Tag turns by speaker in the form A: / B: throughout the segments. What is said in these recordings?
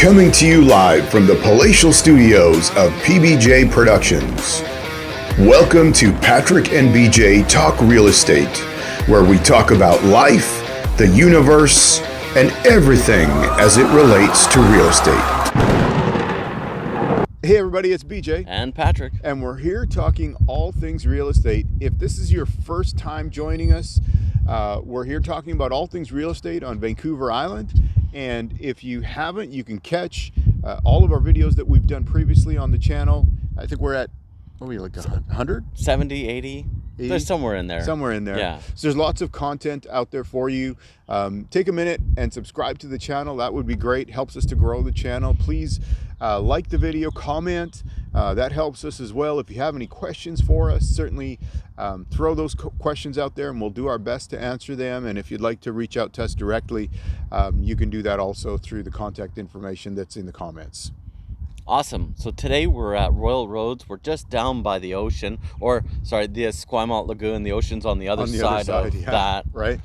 A: Coming to you live from the palatial studios of PBJ Productions. Welcome to Patrick and BJ Talk Real Estate, where we talk about life, the universe, and everything as it relates to real estate. Hey everybody, it's BJ.
B: And Patrick.
A: And we're here talking all things real estate. If this is your first time joining us, we're here talking about all things real estate on Vancouver Island. And if you haven't, you can catch all of our videos that we've done previously on the channel. I think we're at, what are we like, 100?
B: 70, 80? There's somewhere in there.
A: Somewhere in there.
B: Yeah.
A: So there's lots of content out there for you. Take a minute and subscribe to the channel. That would be great. Helps us to grow the channel. Please like the video, comment. That helps us as well. If you have any questions for us, certainly throw those questions out there and we'll do our best to answer them. And if you'd like to reach out to us directly, you can do that also through the contact information that's in the comments.
B: Awesome. So today we're at Royal Roads. We're just down by the ocean, or sorry, the Esquimalt Lagoon. The ocean's on the other side of
A: yeah,
B: that.
A: Right.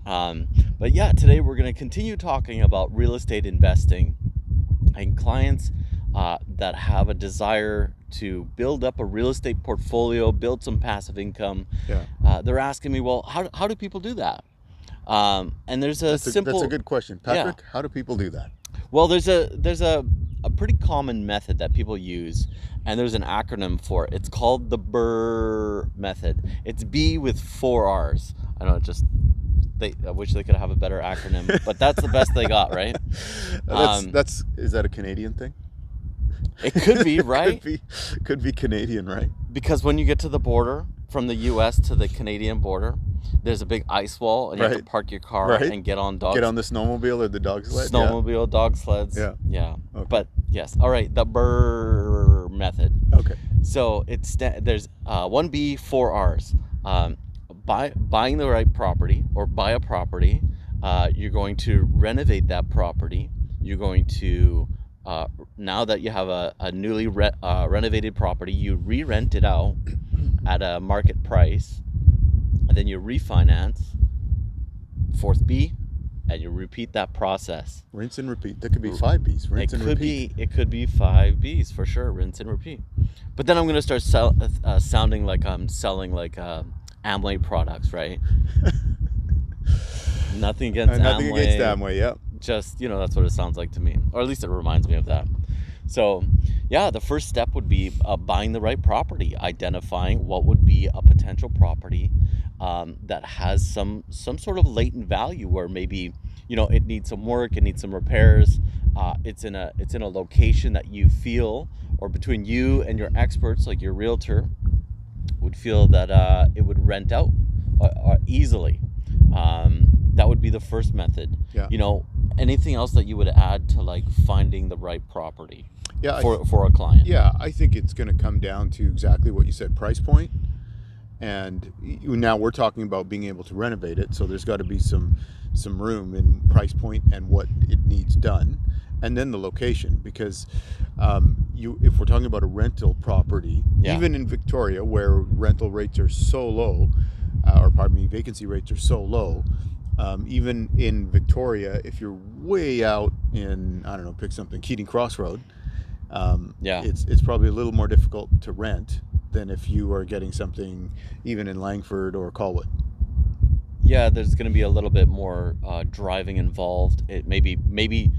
B: But yeah, today we're going to continue talking about real estate investing and clients that have a desire to build up a real estate portfolio, build some passive income.
A: Yeah.
B: They're asking me, well, how do people do that? And there's that's a
A: good question, Patrick. Yeah. How do people do that?
B: Well, there's a pretty common method that people use, and there's an acronym for it. It's called the BRRRR Method. It's B with 4 R's. I don't know, I wish they could have a better acronym, but that's the best they got, right?
A: Is that a Canadian thing?
B: It could be, right?
A: could be Canadian, right?
B: Because when you get to the border, from the U.S. to the Canadian border, there's a big ice wall, and you have to park your car and get on dogs.
A: Get on the snowmobile or the dog sled.
B: Snowmobile, dog sleds. Yeah. Okay. But yes, all right. The BRRRR Method.
A: Okay.
B: So there's 1B, 4 R's. Buying the right property, or buy a property. You're going to renovate that property. You're going to now that you have a newly renovated property, you re-rent it out at a market price, and then you refinance. 4th B, and you repeat that process.
A: Rinse and repeat. That could be 5 B's. Rinse and repeat.
B: It could be 5 B's for sure. Rinse and repeat. But then I'm going to start sounding like I'm selling like Amway products, right? Nothing against Amway.
A: Nothing against Amway. Yeah.
B: Just, that's what it sounds like to me, or at least it reminds me of that. So yeah, the first step would be buying the right property, identifying what would be a potential property that has some sort of latent value, where maybe it needs some work, it needs some repairs, it's in a location that you feel, or between you and your experts like your realtor would feel that it would rent out easily. That would be the first method. Yeah. Anything else that you would add to like finding the right property for a client? Yeah,
A: I think it's going to come down to exactly what you said, price point. And now we're talking about being able to renovate it, so there's got to be some room in price point and what it needs done, and then the location. Because if we're talking about a rental property, even in Victoria, where rental rates are so low, vacancy rates are so low. Even in Victoria, if you're way out in, I don't know, pick something, Keating Crossroad, it's probably a little more difficult to rent than if you are getting something even in Langford or Colwood.
B: Yeah, there's going to be a little bit more driving involved. It maybe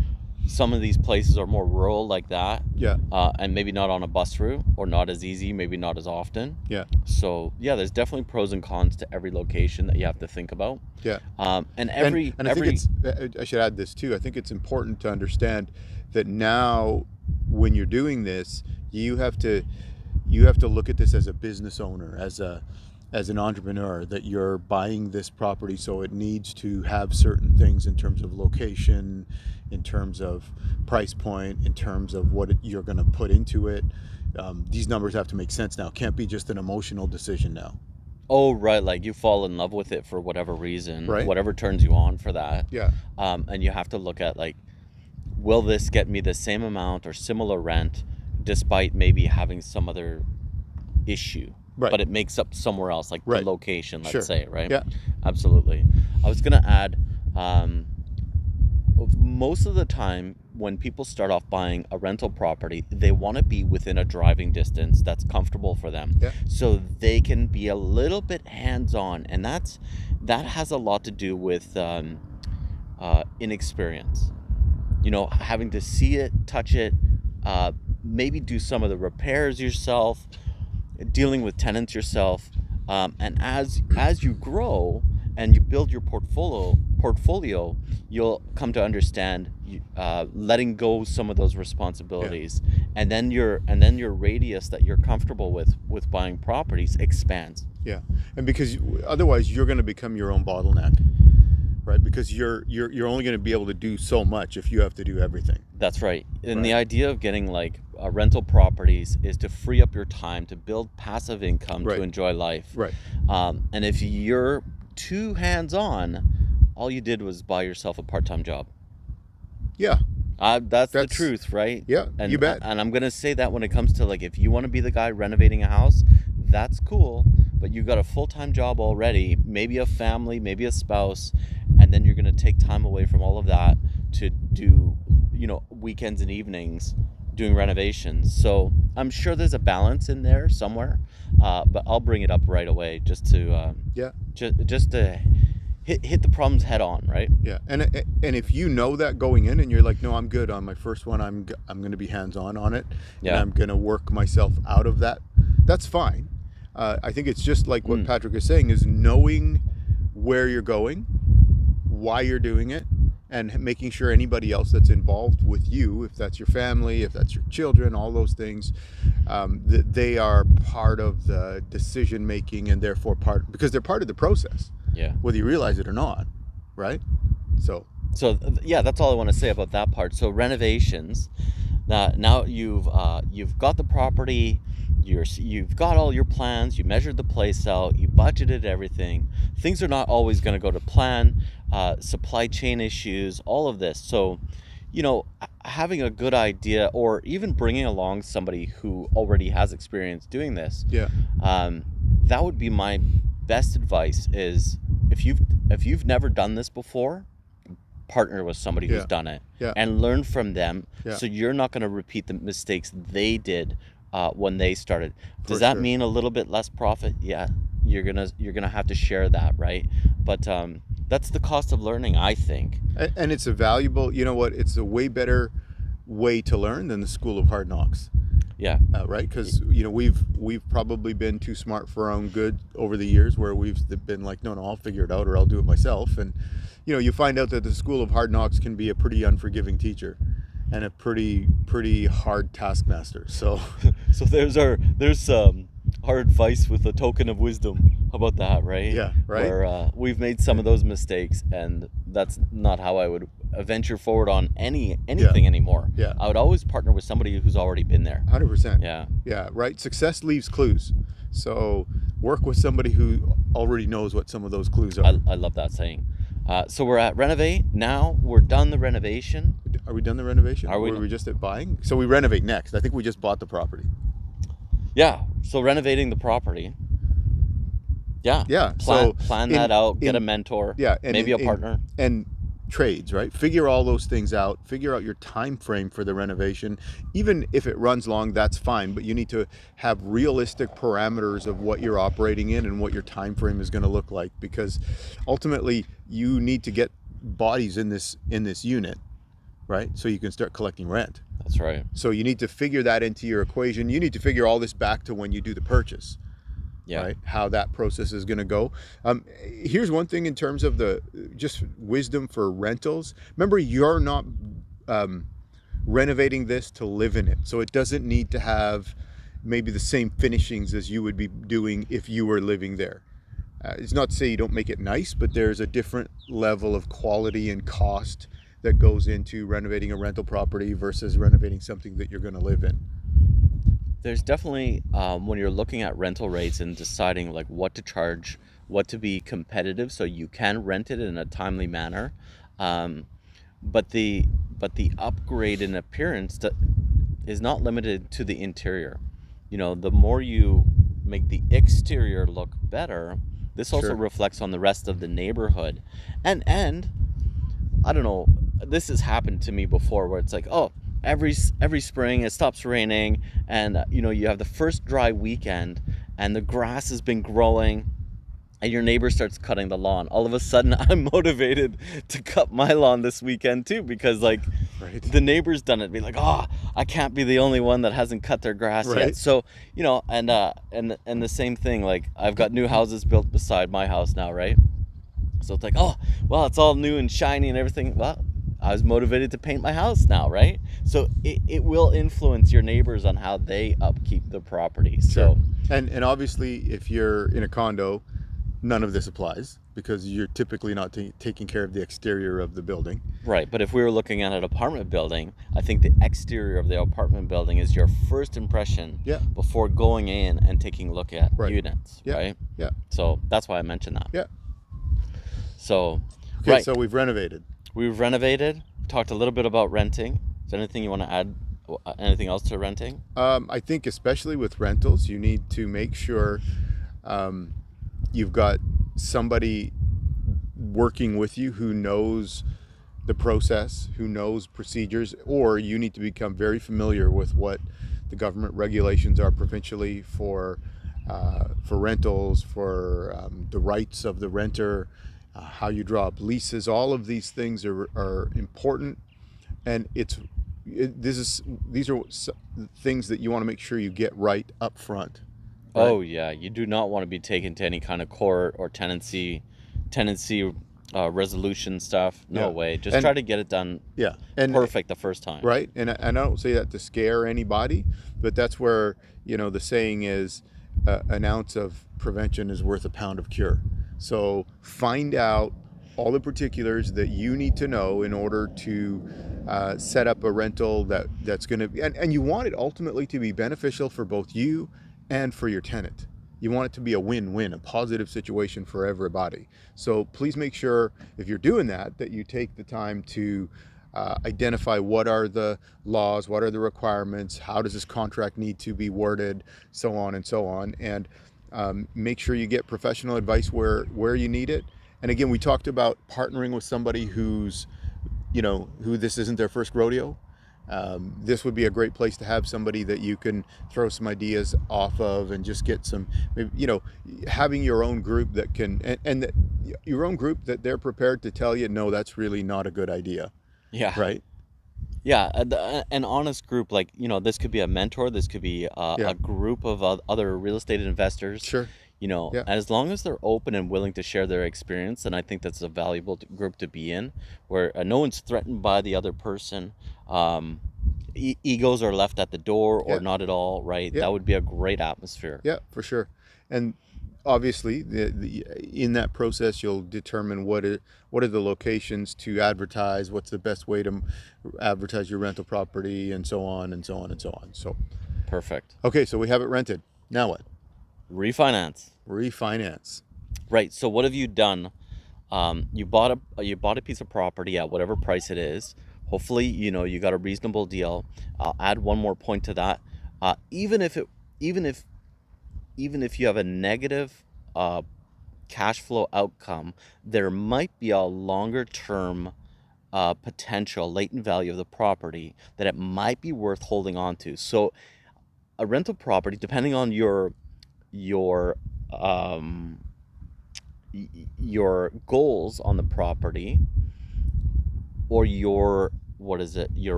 B: some of these places are more rural like that. Yeah. And maybe not on a bus route, or not as easy, maybe not as often. Yeah. So yeah, there's definitely pros and cons to every location that you have to think about. Yeah. And I think I should add this too. I think it's important to understand that now, when you're doing this, you have to look at this as a business owner, as an entrepreneur, that you're buying this property, so it needs to have certain things in terms of location, in terms of price point, in terms of what you're going to put into it. These numbers have to make sense now. It can't be just an emotional decision now. Oh, right. Like you fall in love with it for whatever reason, right? Whatever turns you on for that. Yeah. And you have to look at like, will this get me the same amount or similar rent, despite maybe having some other issue? Right. But it makes up somewhere else, like the location, let's say, right? Yeah. Absolutely. I was going to add, most of the time when people start off buying a rental property, they want to be within a driving distance that's comfortable for them, so they can be a little bit hands-on, and that has a lot to do with inexperience. Having to see it, touch it, maybe do some of the repairs yourself, dealing with tenants yourself, and as you grow and you build your portfolio, you'll come to understand letting go some of those responsibilities, and then your radius that you're comfortable with buying properties expands.
A: Yeah, and because otherwise you're going to become your own bottleneck, right? Because you're only going to be able to do so much if you have to do everything.
B: That's right. And the idea of getting rental properties is to free up your time to build passive income to enjoy life.
A: Right.
B: And if you're too hands-on, all you did was buy yourself a part-time job.
A: Yeah.
B: That's the truth, right?
A: Yeah,
B: and,
A: you bet.
B: And I'm going to say that when it comes to if you want to be the guy renovating a house, that's cool, but you got a full-time job already, maybe a family, maybe a spouse, and then you're going to take time away from all of that to do, weekends and evenings doing renovations. So I'm sure there's a balance in there somewhere, but I'll bring it up right away just to just to hit the problems head on, right?
A: Yeah, and if you know that going in, and you're like, no, I'm good on my first one, I'm going to be hands-on on it, and I'm going to work myself out of that, that's fine. I think it's just like what Patrick is saying, is knowing where you're going, why you're doing it, and making sure anybody else that's involved with you, if that's your family, if that's your children, all those things, that they are part of the decision making, and therefore because they're part of the process.
B: Yeah.
A: Whether you realize it or not, right? So
B: yeah, that's all I want to say about that part. So renovations, now you've got the property, you've got all your plans, you measured the place out, you budgeted everything. Things are not always going to go to plan. Supply chain issues, all of this. So, having a good idea, or even bringing along somebody who already has experience doing this.
A: Yeah.
B: That would be my best advice. Is if you've never done this before, partner with somebody who's done it, and learn from them, so you're not going to repeat the mistakes they did when they started. Does that mean a little bit less profit? Yeah, you're gonna have to share that, right? But that's the cost of learning, I think.
A: And it's a valuable, it's a way better way to learn than the school of hard knocks.
B: Yeah.
A: Right? Because, we've probably been too smart for our own good over the years, where we've been like, no, I'll figure it out, or I'll do it myself. And, you find out that the school of hard knocks can be a pretty unforgiving teacher and a pretty hard taskmaster. So
B: there's our advice with a token of wisdom. How about that, right?
A: Yeah, right.
B: Where we've made some of those mistakes, and that's not how I would venture forward on anything anymore.
A: Yeah.
B: I would always partner with somebody who's already been there.
A: 100%.
B: Yeah.
A: Yeah, right. Success leaves clues. So work with somebody who already knows what some of those clues are.
B: I love that saying. So we're at renovate. Now we're done the renovation.
A: Are we done the renovation?
B: Are we?
A: Or were we just at buying? So we renovate next. I think we just bought the property.
B: Yeah. So renovating the property. Yeah.
A: Yeah.
B: Plan that out. Get a mentor.
A: Yeah.
B: And maybe a partner.
A: And trades, right? Figure all those things out. Figure out your time frame for the renovation. Even if it runs long, that's fine. But you need to have realistic parameters of what you're operating in and what your time frame is going to look like, because ultimately you need to get bodies in this unit, right? So you can start collecting rent.
B: That's right.
A: So you need to figure that into your equation. You need to figure all this back to when you do the purchase. Yeah. Right? How that process is going to go. Here's one thing in terms of the just wisdom for rentals. Remember, you're not renovating this to live in it. So it doesn't need to have maybe the same finishings as you would be doing if you were living there. It's not to say you don't make it nice, but there's a different level of quality and cost that goes into renovating a rental property versus renovating something that you're going to live in.
B: There's definitely, when you're looking at rental rates and deciding what to charge, what to be competitive so you can rent it in a timely manner, but the upgrade in appearance is not limited to the interior. The more you make the exterior look better, this also reflects on the rest of the neighborhood. And I don't know, this has happened to me before, where it's like, oh, every spring it stops raining, and you have the first dry weekend, and the grass has been growing, and your neighbor starts cutting the lawn. All of a sudden, I'm motivated to cut my lawn this weekend too, because like
A: right.
B: the neighbor's done it. Be like, oh, I can't be the only one that hasn't cut their grass
A: right.
B: yet. So and the same thing. Like, I've got new houses built beside my house now, right? So it's like, oh, well, it's all new and shiny and everything. Well, I was motivated to paint my house now, right? So it will influence your neighbors on how they upkeep the property. So,
A: sure. And obviously, if you're in a condo, none of this applies, because you're typically not taking care of the exterior of the building.
B: Right, but if we were looking at an apartment building, I think the exterior of the apartment building is your first impression before going in and taking a look at units, right?
A: Yeah.
B: So that's why I mentioned that.
A: Yeah.
B: So,
A: okay, so we've renovated.
B: We've renovated, talked a little bit about renting. Is there anything you want to add? Anything else to renting?
A: I think especially with rentals, you need to make sure you've got somebody working with you who knows the process, who knows procedures, or you need to become very familiar with what the government regulations are provincially for rentals, for the rights of the renter, how you draw up leases. All of these things are important, and these are things that you want to make sure you get right up front. Right?
B: Oh yeah, you do not want to be taken to any kind of court or tenancy resolution stuff. No way. Just try to get it done perfect the first time.
A: Right. And I don't say that to scare anybody, but that's where, the saying is an ounce of prevention is worth a pound of cure. So find out all the particulars that you need to know in order to set up a rental that's going to be, and you want it ultimately to be beneficial for both you and for your tenant. You want it to be a win-win, a positive situation for everybody. So please make sure, if you're doing that you take the time to identify what are the laws, what are the requirements, how does this contract need to be worded, so on and so on. And make sure you get professional advice where you need it. And again, we talked about partnering with somebody who this isn't their first rodeo. This would be a great place to have somebody that you can throw some ideas off of and just get some, having your own group that can, and your own group that they're prepared to tell you, no, that's really not a good idea.
B: Yeah.
A: Right.
B: Yeah. An honest group, like, this could be a mentor. This could be a group of other real estate investors.
A: Sure.
B: As long as they're open and willing to share their experience, and I think that's a valuable group to be in, where no one's threatened by the other person. Egos are left at the door or not at all, right? That would be a great atmosphere.
A: Yeah, for sure. And obviously, in that process, you'll determine what are the locations to advertise, what's the best way to advertise your rental property, and so on and so on and so on. So,
B: perfect.
A: Okay, so we have it rented. Now what?
B: Refinance.
A: Right.
B: So what have you done? You bought a piece of property at whatever price it is. Hopefully, you got a reasonable deal. I'll add one more point to that. Even if you have a negative cash flow outcome, there might be a longer term potential latent value of the property that it might be worth holding on to. So a rental property, depending on your goals on the property, or your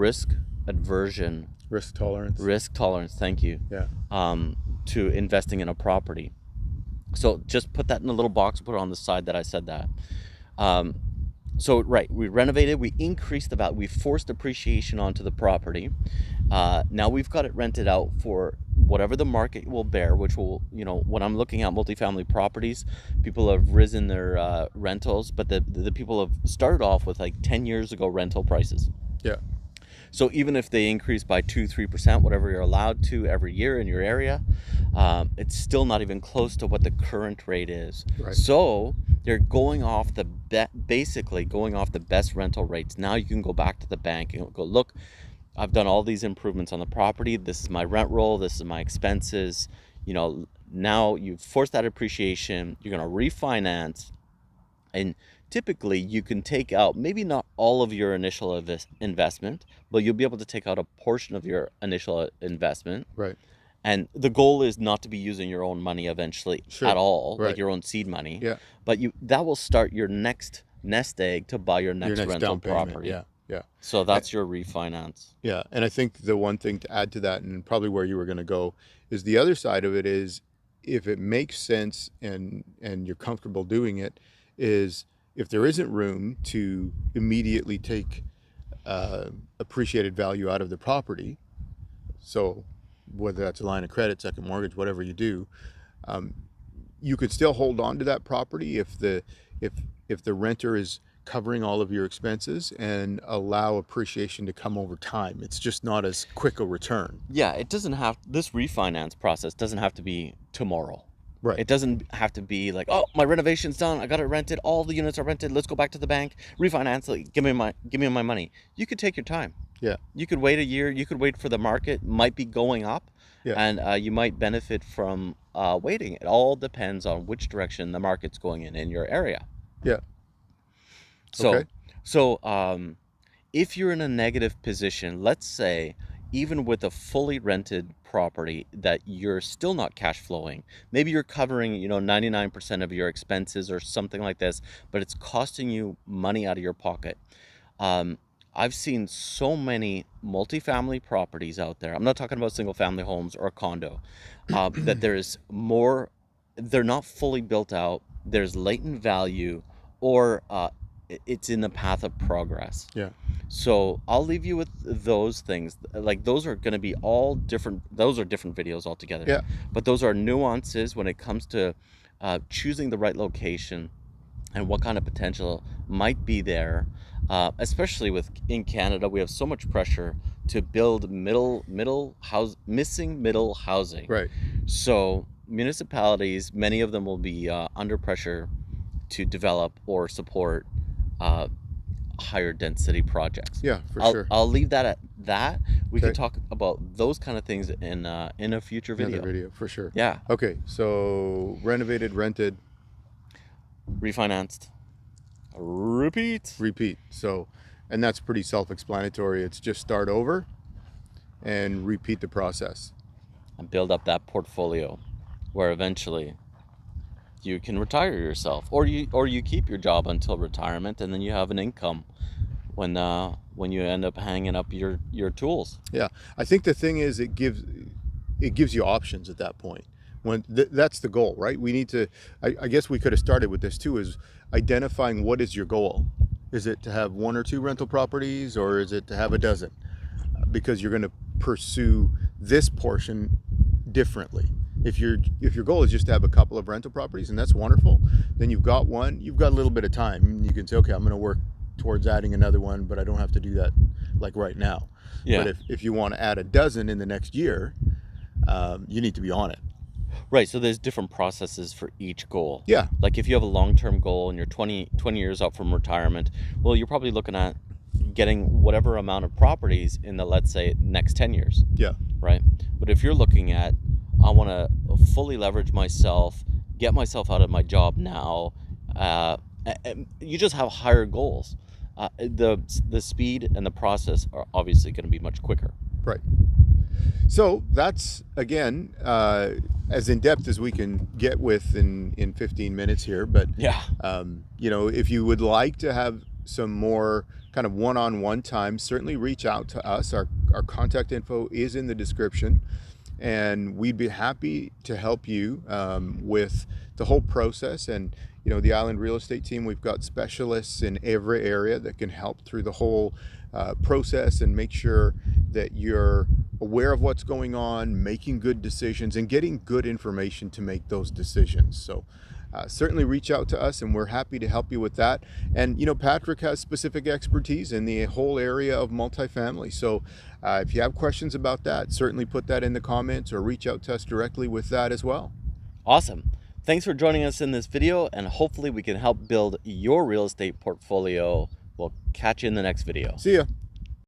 B: risk tolerance, thank you, to investing in a property. So just put that in a little box, put it on the side that I said that. We renovated, we increased the value, we forced appreciation onto the property. Now we've got it rented out for whatever the market will bear, which will, when I'm looking at multifamily properties, people have risen their rentals, but the people have started off with like 10 years ago rental prices.
A: Yeah.
B: So even if they increase by 2-3%, whatever you're allowed to every year in your area, it's still not even close to what the current rate is.
A: Right.
B: So they're going off basically going off the best rental rates. Now you can go back to the bank and go, look, I've done all these improvements on the property. This is my rent roll. This is my expenses. Now you've forced that appreciation. You're going to refinance, and typically you can take out maybe not all of your initial investment, but you'll be able to take out a portion of your initial investment.
A: Right.
B: And the goal is not to be using your own money eventually at all,
A: Right.
B: like your own seed money.
A: Yeah.
B: But that will start your next nest egg to buy your next rental
A: down payment.
B: property.
A: Yeah. Yeah.
B: So that's your refinance.
A: Yeah. And I think the one thing to add to that, and probably where you were going to go, is the other side of it is, if it makes sense and you're comfortable doing it, is if there isn't room to immediately take appreciated value out of the property, so whether that's a line of credit, second mortgage, whatever you do, you could still hold on to that property if the renter is covering all of your expenses, and allow appreciation to come over time. It's just not as quick a return.
B: Yeah, it doesn't have, this refinance process doesn't have to be tomorrow.
A: Right.
B: It doesn't have to be like, oh, my renovation's done, I got it rented, all the units are rented, let's go back to the bank, refinance, like, give me my money. You could take your time.
A: Yeah.
B: You could wait a year, you could wait for the market, might be going up. Yeah. And you might benefit from waiting. It all depends on which direction the market's going in your area.
A: Yeah.
B: So, if you're in a negative position, let's say, even with a fully rented property that you're still not cash flowing, maybe you're covering, 99% of your expenses or something like this, but it's costing you money out of your pocket. I've seen so many multifamily properties out there. I'm not talking about single family homes or a condo, that they're not fully built out. There's latent value, or it's in the path of progress.
A: Yeah.
B: So I'll leave you with those things. Like, those are going to be all different. Those are different videos altogether.
A: Yeah.
B: But those are nuances when it comes to choosing the right location and what kind of potential might be there. Especially in Canada, we have so much pressure to build missing middle housing.
A: Right.
B: So municipalities, many of them will be under pressure to develop or support higher density projects.
A: Yeah, for sure.
B: I'll leave that at that. We can talk about those kind of things in a future video.
A: Another video, for sure.
B: Yeah.
A: Okay, so renovated, rented,
B: refinanced, repeat.
A: So, and that's pretty self-explanatory. It's just start over and repeat the process
B: and build up that portfolio, where eventually you can retire yourself, or you keep your job until retirement, and then you have an income when you end up hanging up your tools.
A: Yeah, I think the thing is, it gives you options at that point. When that's the goal, right? We need to, I guess we could have started with this too, is identifying what is your goal. Is it to have 1 or 2 rental properties, or is it to have a dozen? Because you're going to pursue this portion differently. If your goal is just to have a couple of rental properties, and that's wonderful, then you've got a little bit of time. You can say, okay, I'm going to work towards adding another one, but I don't have to do that like right now. Yeah. But if you want to add a dozen in the next year, you need to be on it.
B: Right, so there's different processes for each goal.
A: Yeah.
B: Like, if you have a long-term goal and you're 20 years out from retirement, well, you're probably looking at getting whatever amount of properties in the, let's say, next 10 years.
A: Yeah.
B: Right? But if you're looking at, I want to fully leverage myself, get myself out of my job now, you just have higher goals. The speed and the process are obviously going to be much quicker.
A: Right. So that's, again, as in-depth as we can get with in 15 minutes here. But,
B: yeah,
A: if you would like to have some more kind of one-on-one time, certainly reach out to us. Our contact info is in the description, and we'd be happy to help you with the whole process. And, the Island Real Estate team, we've got specialists in every area that can help through the whole process and make sure that you're aware of what's going on, making good decisions, and getting good information to make those decisions. So certainly reach out to us, and we're happy to help you with that. And, Patrick has specific expertise in the whole area of multifamily. So if you have questions about that, certainly put that in the comments or reach out to us directly with that as well.
B: Awesome. Thanks for joining us in this video, and hopefully we can help build your real estate portfolio. We'll catch you in the next video.
A: See ya.